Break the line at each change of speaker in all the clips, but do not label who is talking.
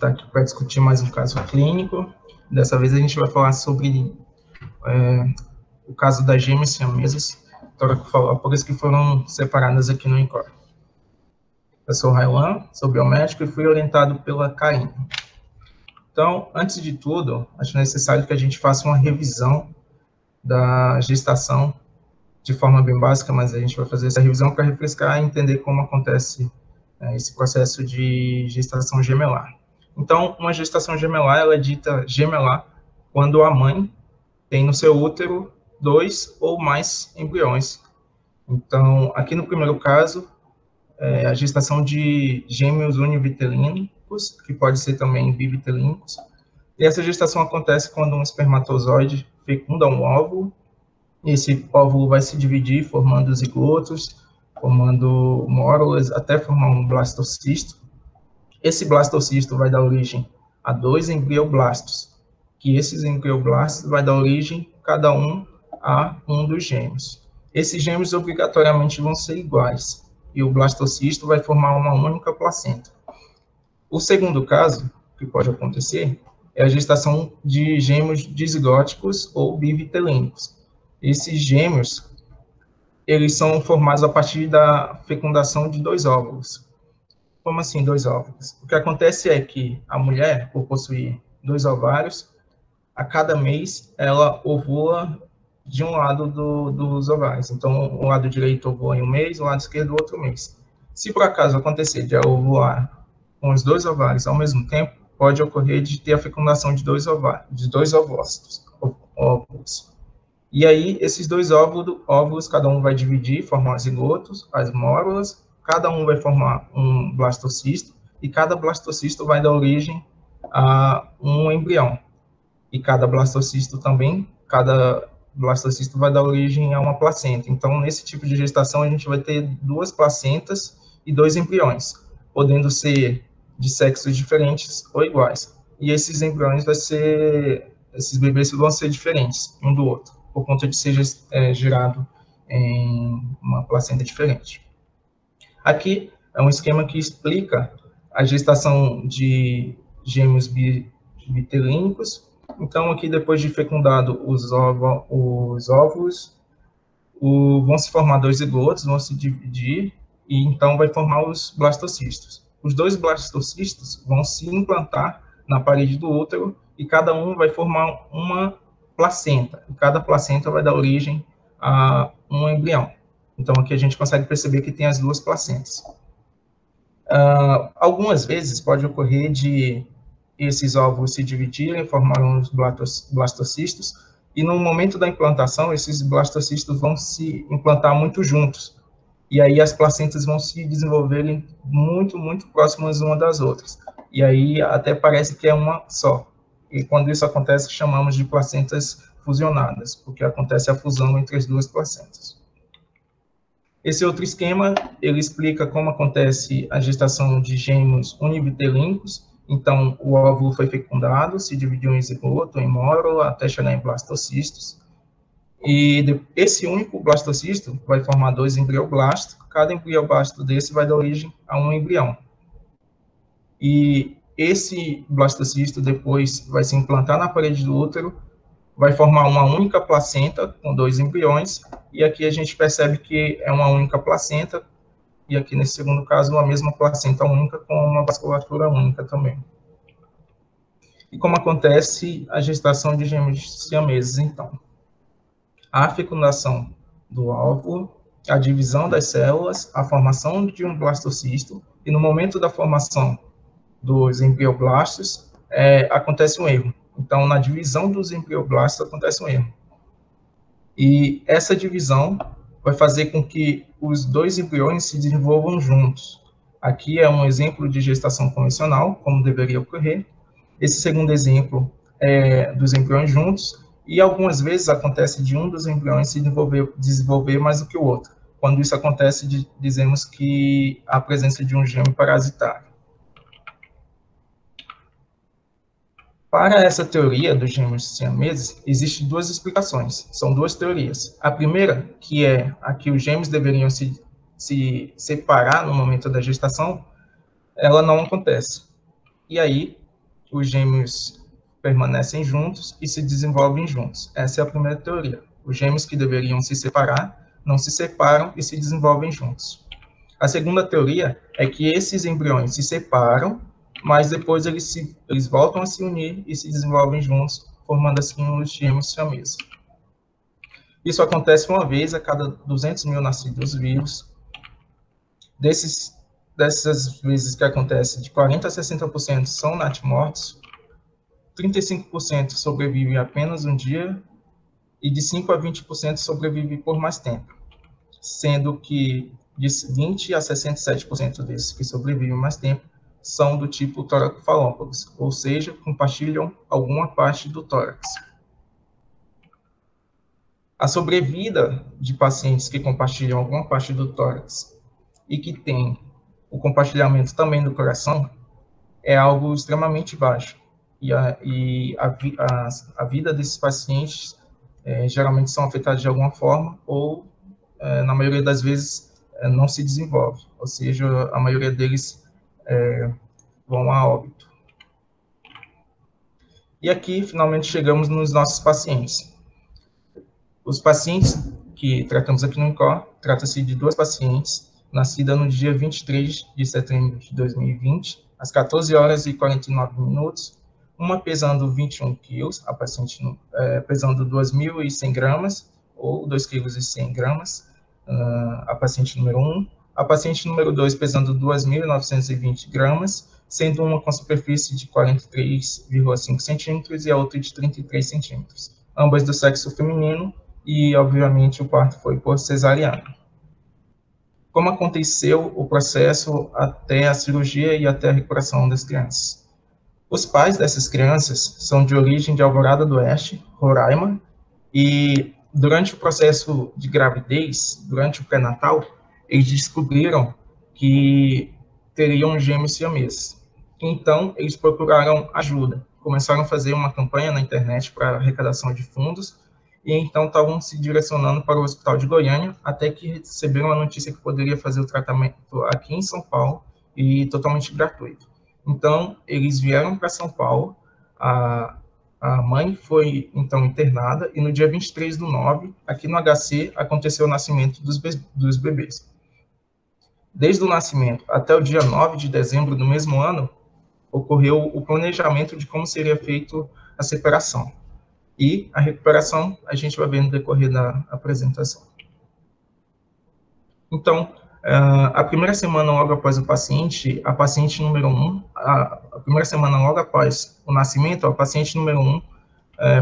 está aqui para discutir mais um caso clínico. Dessa vez a gente vai falar sobre o caso das gêmeas siamesas, tóraco-falóporas, que foram separadas aqui no INCOR. Eu sou o Railan, sou biomédico e fui orientado pela Karine. Então, antes de tudo, acho necessário que a gente faça uma revisão da gestação de forma bem básica, mas a gente vai fazer essa revisão para refrescar e entender como acontece esse processo de gestação gemelar. Então, uma gestação gemelar, ela é dita gemelar quando a mãe tem no seu útero 2 ou mais embriões. Então, aqui no primeiro caso, a gestação de gêmeos univitelínicos, que pode ser também bivitelínicos. E essa gestação acontece quando um espermatozoide fecunda um óvulo, e esse óvulo vai se dividir formando zigotos, formando mórulas, até formar um blastocisto. Esse blastocisto vai dar origem a 2 embrioblastos, que esses embrioblastos vai dar origem, cada um, a um dos gêmeos. Esses gêmeos obrigatoriamente vão ser iguais, e o blastocisto vai formar uma única placenta. O segundo caso, que pode acontecer, é a gestação de gêmeos dizigóticos ou bivitelínicos. Esses gêmeos, eles são formados a partir da fecundação de 2 óvulos. Como assim 2 óvulos? O que acontece é que a mulher, por possuir 2 ovários, a cada mês ela ovula de um lado dos ovários. Então, o lado direito ovula em um mês, o lado esquerdo outro mês. Se por acaso acontecer de ela ovular com os 2 ovários ao mesmo tempo, pode ocorrer de ter a fecundação de 2 ovários, de 2 óvulos. E aí, esses 2 óvulos, cada um vai dividir, formar zigotos, as mórulas, cada um vai formar um blastocisto, e cada blastocisto vai dar origem a um embrião. E cada blastocisto vai dar origem a uma placenta. Então, nesse tipo de gestação, a gente vai ter 2 placentas e 2 embriões, podendo ser de sexos diferentes ou iguais. E esses embriões esses bebês vão ser diferentes um do outro, por conta de ser gerado em uma placenta diferente. Aqui é um esquema que explica a gestação de gêmeos bitelínicos. Então, aqui, depois de fecundado os óvulos, vão se formar 2 zigotos, vão se dividir, e então vai formar os blastocistos. Os 2 blastocistos vão se implantar na parede do útero, e cada um vai formar uma placenta, e cada placenta vai dar origem a um embrião. Então, aqui a gente consegue perceber que tem as 2 placentas. Algumas vezes pode ocorrer de esses óvulos se dividirem, formarem os blastocistos, e no momento da implantação, esses blastocistos vão se implantar muito juntos, e aí as placentas vão se desenvolverem muito, muito próximas uma das outras, e aí até parece que é uma só, e quando isso acontece, chamamos de placentas fusionadas, porque acontece a fusão entre as 2 placentas. Esse outro esquema, ele explica como acontece a gestação de gêmeos univitelínicos. Então, o óvulo foi fecundado, se dividiu em zigoto, em mórula, até chegar em blastocistos. E esse único blastocisto vai formar 2 embrioblastos. Cada embrioblasto desse vai dar origem a um embrião. E esse blastocisto depois vai se implantar na parede do útero, vai formar uma única placenta com 2 embriões, e aqui a gente percebe que é uma única placenta, e aqui nesse segundo caso, a mesma placenta única com uma vasculatura única também. E como acontece a gestação de gêmeos siameses, então? A fecundação do óvulo, a divisão das células, a formação de um blastocisto, e no momento da formação dos embrioblastos, acontece um erro. Então, na divisão dos embrioblastos acontece um erro. E essa divisão vai fazer com que os 2 embriões se desenvolvam juntos. Aqui é um exemplo de gestação convencional, como deveria ocorrer. Esse segundo exemplo é dos embriões juntos, e algumas vezes acontece de um dos embriões se desenvolver mais do que o outro. Quando isso acontece, dizemos que há a presença de um gêmeo parasitário. Para essa teoria dos gêmeos siameses, existem 2 explicações, são 2 teorias. A primeira, que é a que os gêmeos deveriam se separar no momento da gestação, ela não acontece. E aí, os gêmeos permanecem juntos e se desenvolvem juntos. Essa é a primeira teoria. Os gêmeos que deveriam se separar não se separam e se desenvolvem juntos. A segunda teoria é que esses embriões se separam, mas depois eles voltam a se unir e se desenvolvem juntos, formando assim os gêmeos siameses. Isso acontece uma vez a cada 200 mil nascidos vivos. Dessas vezes que acontece, de 40% a 60% são natimortos, 35% sobrevivem apenas um dia e de 5% a 20% sobrevivem por mais tempo, sendo que de 20% a 67% desses que sobrevivem mais tempo são do tipo toracofalópolis, ou seja, compartilham alguma parte do tórax. A sobrevida de pacientes que compartilham alguma parte do tórax e que tem o compartilhamento também do coração é algo extremamente baixo. E a vida desses pacientes geralmente são afetados de alguma forma ou, na maioria das vezes, não se desenvolve. Ou seja, a maioria deles vão a óbito. E aqui, finalmente, chegamos nos nossos pacientes. Os pacientes que tratamos aqui no INCOR, trata-se de duas pacientes, nascidas no dia 23 de setembro de 2020, às 14 horas e 49 minutos, uma pesando 21 quilos, a paciente pesando 2.100 gramas, ou 2,1 kg, a paciente número 1, a paciente número 2 pesando 2.920 gramas, sendo uma com superfície de 43,5 centímetros e a outra de 33 centímetros, ambas do sexo feminino, e, obviamente, o parto foi por cesariana. Como aconteceu o processo até a cirurgia e até a recuperação das crianças? Os pais dessas crianças são de origem de Alvorada do Oeste, Roraima, e durante o processo de gravidez, durante o pré-natal, eles descobriram que teriam gêmeos siameses. Então, eles procuraram ajuda. Começaram a fazer uma campanha na internet para arrecadação de fundos, e então estavam se direcionando para o Hospital de Goiânia, até que receberam a notícia que poderia fazer o tratamento aqui em São Paulo, e totalmente gratuito. Então, eles vieram para São Paulo, a mãe foi, então, internada, e no dia 23/9, aqui no HC, aconteceu o nascimento dos bebês. Desde o nascimento até o dia 9 de dezembro do mesmo ano, ocorreu o planejamento de como seria feito a separação. E a recuperação a gente vai ver no decorrer da apresentação. Então, a primeira semana logo após a paciente número 1, a primeira semana logo após o nascimento, a paciente número 1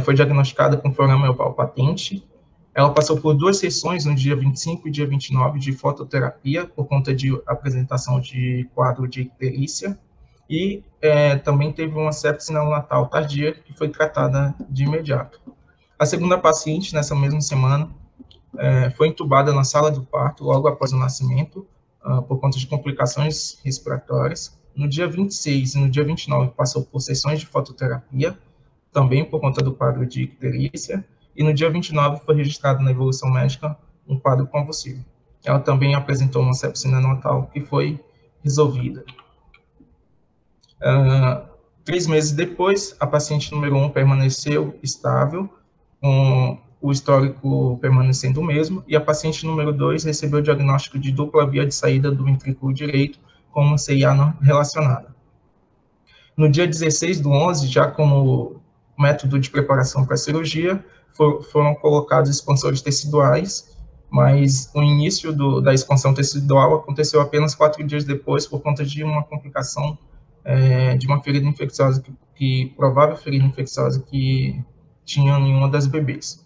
foi diagnosticada com florama oval patente. Ela passou por 2 sessões no dia 25 e dia 29 de fototerapia, por conta de apresentação de quadro de icterícia, e também teve uma sepse neonatal tardia, que foi tratada de imediato. A segunda paciente, nessa mesma semana, foi entubada na sala do parto, logo após o nascimento, por conta de complicações respiratórias. No dia 26 e no dia 29, passou por sessões de fototerapia, também por conta do quadro de icterícia, e no dia 29 foi registrado na evolução médica um quadro convulsivo. Ela também apresentou uma sepse neonatal que foi resolvida. 3 meses depois, a paciente número 1 permaneceu estável, com o histórico permanecendo o mesmo, e a paciente número 2 recebeu o diagnóstico de dupla via de saída do ventrículo direito, com uma CIA não relacionada. No dia 16/11, já como método de preparação para a cirurgia, foram colocados expansores teciduais, mas o início da expansão tecidual aconteceu apenas 4 dias depois, por conta de uma complicação de uma ferida infecciosa, provável ferida infecciosa que tinha em uma das bebês.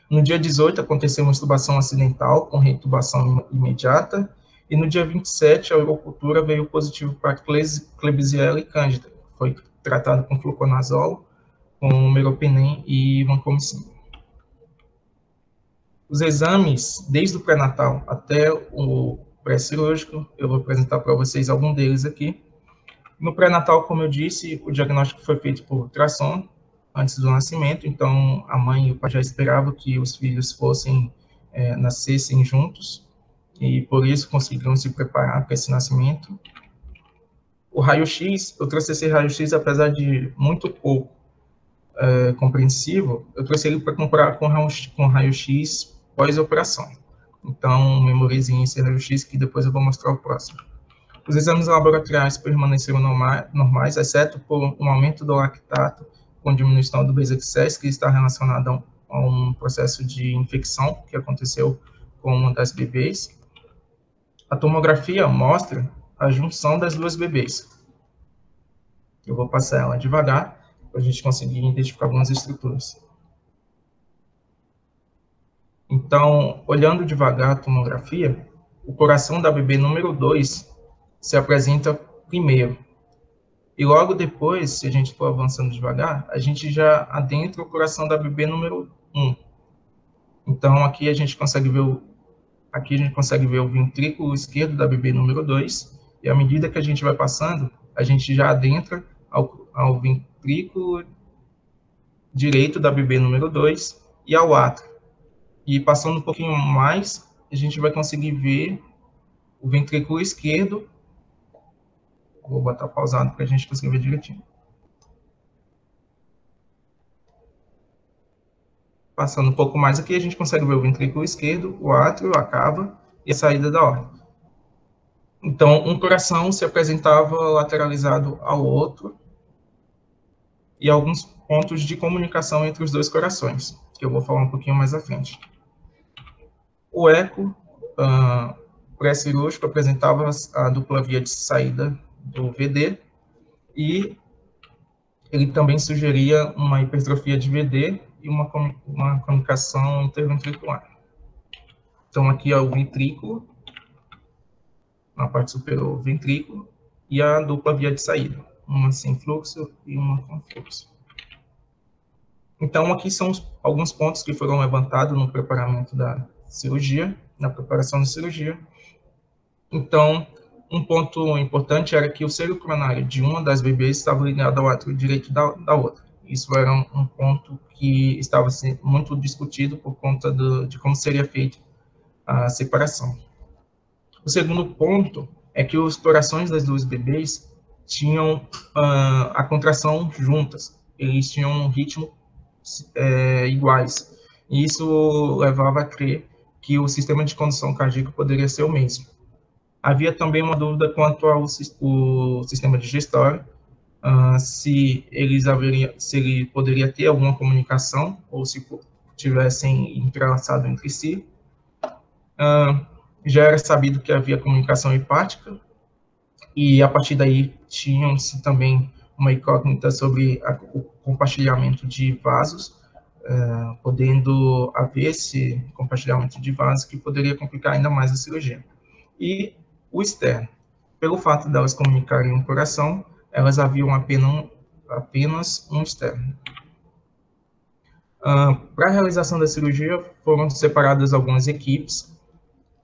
No dia 18, aconteceu uma intubação acidental, com reintubação imediata, e no dia 27, a urocultura veio positivo para Klebsiella e Candida. Foi tratado com fluconazol, com meropenem e vancomicina. Os exames, desde o pré-natal até o pré-cirúrgico, eu vou apresentar para vocês algum deles aqui. No pré-natal, como eu disse, o diagnóstico foi feito por ultrassom, antes do nascimento, então a mãe e o pai já esperavam que os filhos nascessem juntos, e por isso conseguiram se preparar para esse nascimento. O raio-x, eu trouxe esse raio-x, apesar de muito pouco compreensivo, eu trouxe ele para comparar com raio-x pós-operação. Então, memorizem esse raio-x que depois eu vou mostrar o próximo. Os exames laboratoriais permaneceram normais, exceto por um aumento do lactato com diminuição do basic excess, que está relacionado a um processo de infecção que aconteceu com uma das bebês. A tomografia mostra a junção das duas bebês. Eu vou passar ela devagar, para a gente conseguir identificar algumas estruturas. Então, olhando devagar a tomografia, o coração da bebê número 2 se apresenta primeiro. E logo depois, se a gente for avançando devagar, a gente já adentra o coração da bebê número 1. Então, aqui a gente consegue ver o ventrículo esquerdo da bebê número 2, e à medida que a gente vai passando, a gente já adentra ao ventrículo direito da bebê número 2 e ao átrio. E passando um pouquinho mais, a gente vai conseguir ver o ventrículo esquerdo. Vou botar pausado para a gente conseguir ver direitinho. Passando um pouco mais aqui, a gente consegue ver o ventrículo esquerdo, o átrio, a cava e a saída da aorta. Então, um coração se apresentava lateralizado ao outro e alguns pontos de comunicação entre os dois corações, que eu vou falar um pouquinho mais à frente. O eco pré-cirúrgico apresentava a dupla via de saída do VD e ele também sugeria uma hipertrofia de VD e uma comunicação interventricular. Então, aqui é o ventrículo, na parte superior, o ventrículo, e a dupla via de saída, uma sem fluxo e uma com fluxo. Então, aqui são alguns pontos que foram levantados no preparamento da cirurgia, na preparação da cirurgia. Então, um ponto importante era que o seio coronário de uma das bebês estava ligado ao átrio direito da outra. Isso era um ponto que estava sendo muito discutido por conta de como seria feita a separação. O segundo ponto é que os corações das duas bebês tinham a contração juntas. Eles tinham um ritmo iguais. E isso levava a crer que o sistema de condução cardíaca poderia ser o mesmo. Havia também uma dúvida quanto ao sistema digestório, se ele poderia ter alguma comunicação ou se tivessem entrelaçado entre si. Já era sabido que havia comunicação hepática e a partir daí tinham-se também uma incógnita sobre o compartilhamento de vasos, podendo haver esse compartilhamento de vasos que poderia complicar ainda mais a cirurgia. E o externo. Pelo fato de elas comunicarem um coração, elas haviam apenas um externo. Para a realização da cirurgia, foram separadas algumas equipes,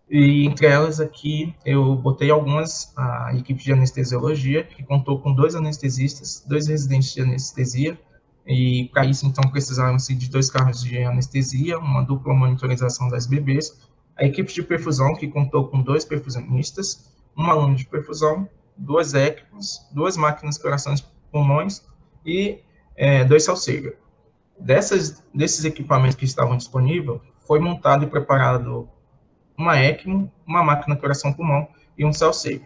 e entre elas aqui eu botei algumas, a equipe de anestesiologia, que contou com 2 anestesistas, 2 residentes de anestesia, e para isso, então, precisaram-se de 2 carros de anestesia, uma dupla monitorização das bebês, a equipe de perfusão, que contou com 2 perfusionistas, uma lâmina de perfusão, 2 ECMOs, 2 máquinas de corações pulmões e 2 salseiros. Desses equipamentos que estavam disponíveis, foi montado e preparado uma ECMO, uma máquina de coração-pulmão e um salseiro,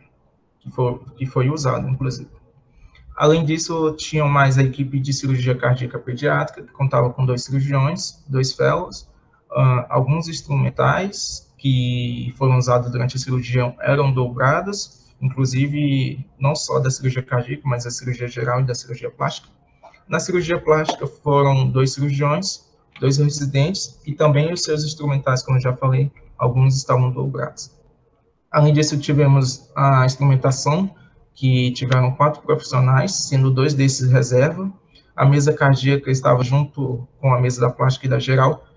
que foi usado, inclusive. Além disso, tinham mais a equipe de cirurgia cardíaca pediátrica, que contava com 2 cirurgiões, 2 fellows, alguns instrumentais que foram usados durante a cirurgia eram dobrados, inclusive não só da cirurgia cardíaca, mas da cirurgia geral e da cirurgia plástica. Na cirurgia plástica foram 2 cirurgiões, 2 residentes e também os seus instrumentais, como eu já falei, alguns estavam dobrados. Além disso, tivemos a instrumentação, que tiveram 4 profissionais, sendo 2 desses reserva. A mesa cardíaca estava junto com a mesa da plástica e da geral,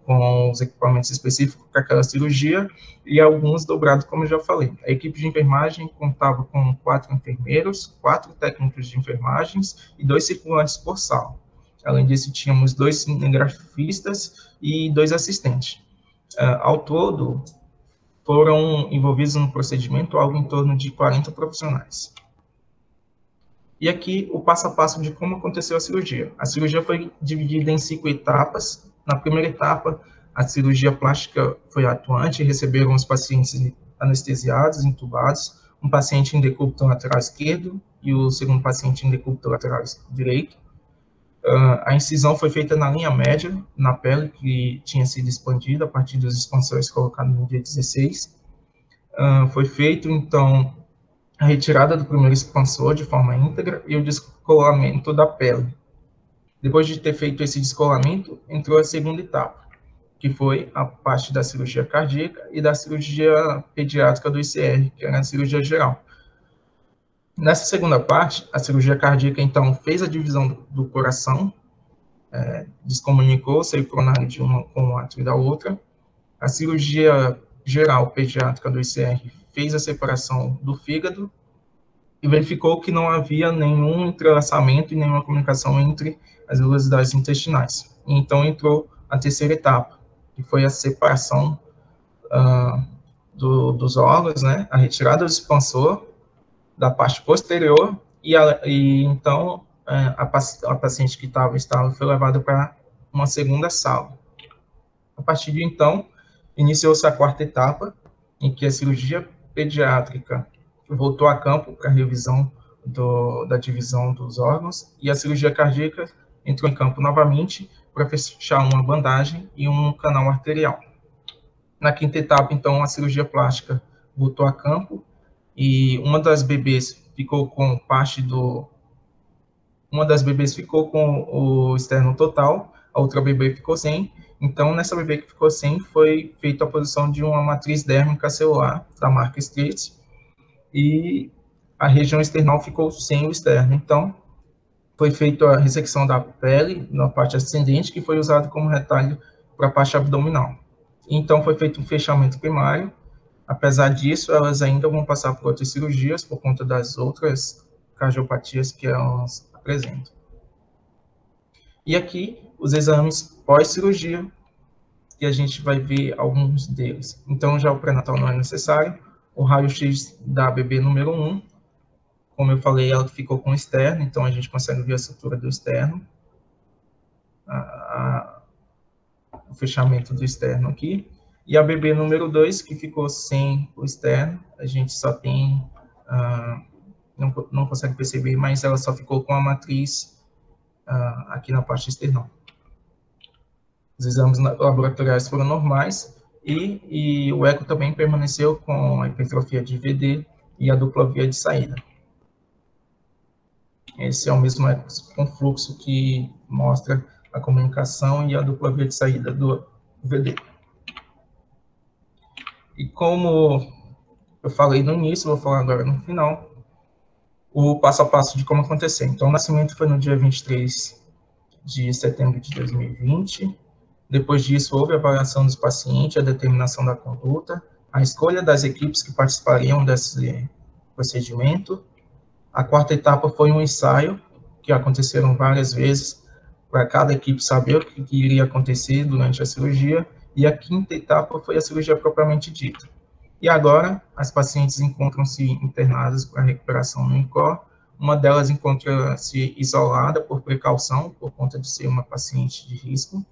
com os equipamentos específicos para aquela cirurgia, e alguns dobrados, como eu já falei. A equipe de enfermagem contava com 4 enfermeiros, 4 técnicos de enfermagens e 2 circulantes por sala. Além disso, tínhamos 2 cinegrafistas e 2 assistentes. Ao todo, foram envolvidos no procedimento algo em torno de 40 profissionais. E aqui o passo a passo de como aconteceu a cirurgia. A cirurgia foi dividida em 5 etapas. Na primeira etapa, a cirurgia plástica foi atuante, receberam os pacientes anestesiados, intubados, um paciente em decúbito lateral esquerdo e o segundo paciente em decúbito lateral direito. A incisão foi feita na linha média, na pele, que tinha sido expandida a partir dos expansores colocados no dia 16. Foi feito, então, a retirada do primeiro expansor de forma íntegra e o descolamento da pele. Depois de ter feito esse descolamento, entrou a segunda etapa, que foi a parte da cirurgia cardíaca e da cirurgia pediátrica do ICR, que era a cirurgia geral. Nessa segunda parte, a cirurgia cardíaca, então, fez a divisão do coração, descomunicou o seio coronário de uma com o átrio da outra. A cirurgia geral pediátrica do ICR fez a separação do fígado e verificou que não havia nenhum entrelaçamento e nenhuma comunicação entre as velocidades intestinais. E então entrou a terceira etapa, que foi a separação dos órgãos, né, a retirada do expansor da parte posterior, e então a paciente que estava estável foi levada para uma segunda sala. A partir de então, iniciou-se a quarta etapa, em que a cirurgia pediátrica voltou a campo para a revisão da divisão dos órgãos, e a cirurgia cardíaca entrou em campo novamente para fechar uma bandagem e um canal arterial. Na quinta etapa, então, a cirurgia plástica voltou a campo, e uma das bebês ficou com o externo total, a outra bebê ficou sem. Então, nessa bebê que ficou sem, foi feita a posição de uma matriz dérmica celular da marca Street, e a região external ficou sem o externo. Então, foi feita a ressecção da pele na parte ascendente, que foi usado como retalho para a parte abdominal. Então, foi feito um fechamento primário. Apesar disso, elas ainda vão passar por outras cirurgias por conta das outras cardiopatias que elas apresentam. E aqui, os exames pós-cirurgia, que a gente vai ver alguns deles. Então, já o pré-natal não é necessário. O raio-x da bebê número 1, como eu falei, ela ficou com o externo, então a gente consegue ver a estrutura do externo, o fechamento do externo aqui. E a bebê número 2, que ficou sem o externo, a gente só tem, não consegue perceber, mas ela só ficou com a matriz aqui na parte external. Os exames laboratoriais foram normais, e o eco também permaneceu com a hipertrofia de VD e a dupla via de saída. Esse é o mesmo eco com fluxo que mostra a comunicação e a dupla via de saída do VD. E como eu falei no início, vou falar agora no final, o passo a passo de como aconteceu. Então, o nascimento foi no dia 23 de setembro de 2020. Depois disso, houve a avaliação dos pacientes, a determinação da conduta, a escolha das equipes que participariam desse procedimento. A quarta etapa foi um ensaio, que aconteceram várias vezes, para cada equipe saber o que iria acontecer durante a cirurgia. E a quinta etapa foi a cirurgia propriamente dita. E agora, as pacientes encontram-se internadas para recuperação no INCOR. Uma delas encontra-se isolada por precaução, por conta de ser uma paciente de risco.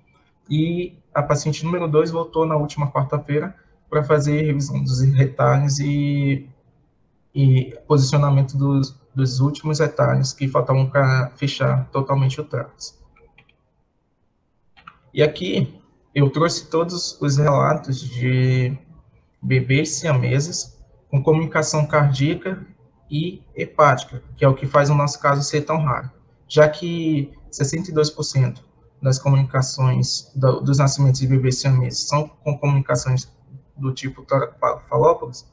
E a paciente número 2 voltou na última quarta-feira para fazer revisão dos retalhos e posicionamento dos últimos retalhos que faltavam para fechar totalmente o tórax. E aqui eu trouxe todos os relatos de bebês siameses com comunicação cardíaca e hepática, que é o que faz o nosso caso ser tão raro, já que 62% das comunicações dos nascimentos de bebês siameses são com comunicações do tipo tóraco-falópolis.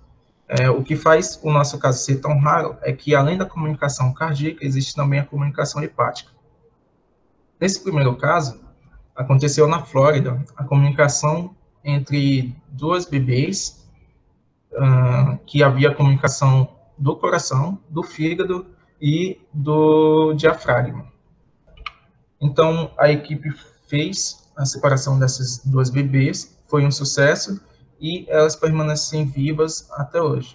O que faz o nosso caso ser tão raro é que, além da comunicação cardíaca, existe também a comunicação hepática. Nesse primeiro caso, aconteceu na Flórida a comunicação entre duas bebês, que havia comunicação do coração, do fígado e do diafragma. Então, a equipe fez a separação dessas duas bebês, foi um sucesso, e elas permanecem vivas até hoje.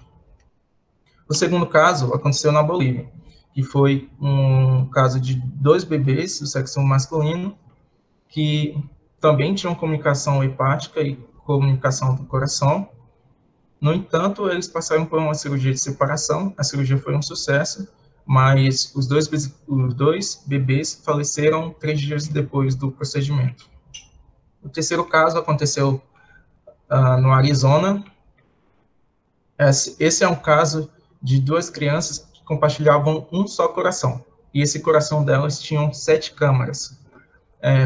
O segundo caso aconteceu na Bolívia, que foi um caso de 2 bebês do sexo masculino, que também tinham comunicação hepática e comunicação do coração. No entanto, eles passaram por uma cirurgia de separação, a cirurgia foi um sucesso, mas os dois bebês faleceram 3 dias depois do procedimento. O terceiro caso aconteceu no Arizona. Esse é um caso de 2 crianças que compartilhavam um só coração, e esse coração delas tinha 7 câmaras.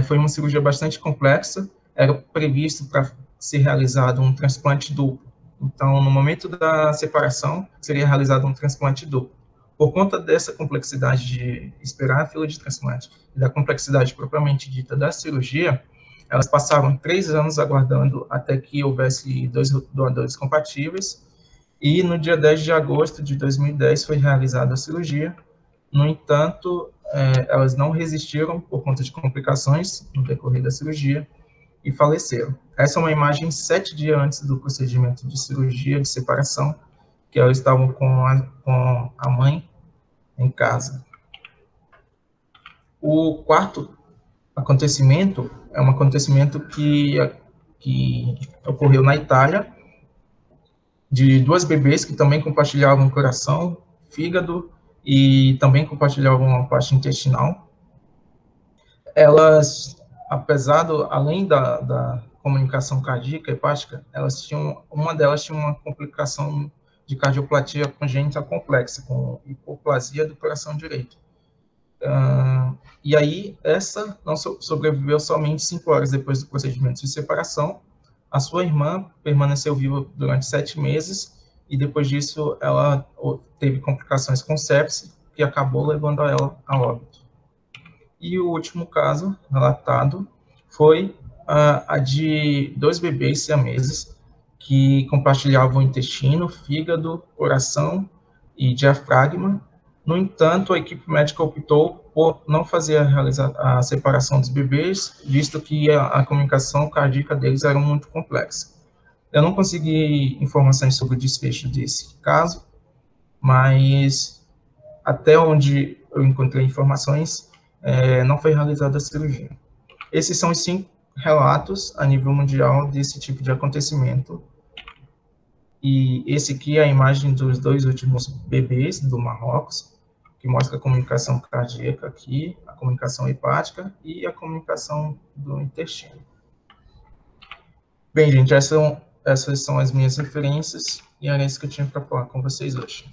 Foi uma cirurgia bastante complexa, era previsto para ser realizado um transplante duplo. Então, no momento da separação, seria realizado um transplante duplo. Por conta dessa complexidade de esperar a fila de transplante e da complexidade propriamente dita da cirurgia, elas passaram 3 anos aguardando até que houvesse 2 doadores compatíveis, e no dia 10 de agosto de 2010 foi realizada a cirurgia. No entanto, elas não resistiram por conta de complicações no decorrer da cirurgia e faleceram. Essa é uma imagem 7 dias antes do procedimento de cirurgia de separação, que elas estavam com a mãe em casa. O quarto acontecimento é um acontecimento que ocorreu na Itália, de 2 bebês que também compartilhavam coração, fígado e também compartilhavam uma parte intestinal. Elas, além da comunicação cardíaca hepática, uma delas tinha uma complicação de cardiopatia congênita complexa, com hipoplasia do coração direito. E aí, essa não sobreviveu somente 5 horas depois do procedimento de separação. A sua irmã permaneceu viva durante 7 meses, e depois disso ela teve complicações com sepse, que acabou levando ela a óbito. E o último caso relatado foi a de 2 bebês siameses que compartilhavam intestino, fígado, coração e diafragma. No entanto, a equipe médica optou por não fazer a separação dos bebês, visto que a comunicação cardíaca deles era muito complexa. Eu não consegui informações sobre o desfecho desse caso, mas até onde eu encontrei informações, não foi realizada a cirurgia. Esses são os 5 relatos a nível mundial desse tipo de acontecimento. E esse aqui é a imagem dos 2 últimos bebês do Marrocos, que mostra a comunicação cardíaca aqui, a comunicação hepática e a comunicação do intestino. Bem, gente, essas são as minhas referências, e era isso que eu tinha para falar com vocês hoje.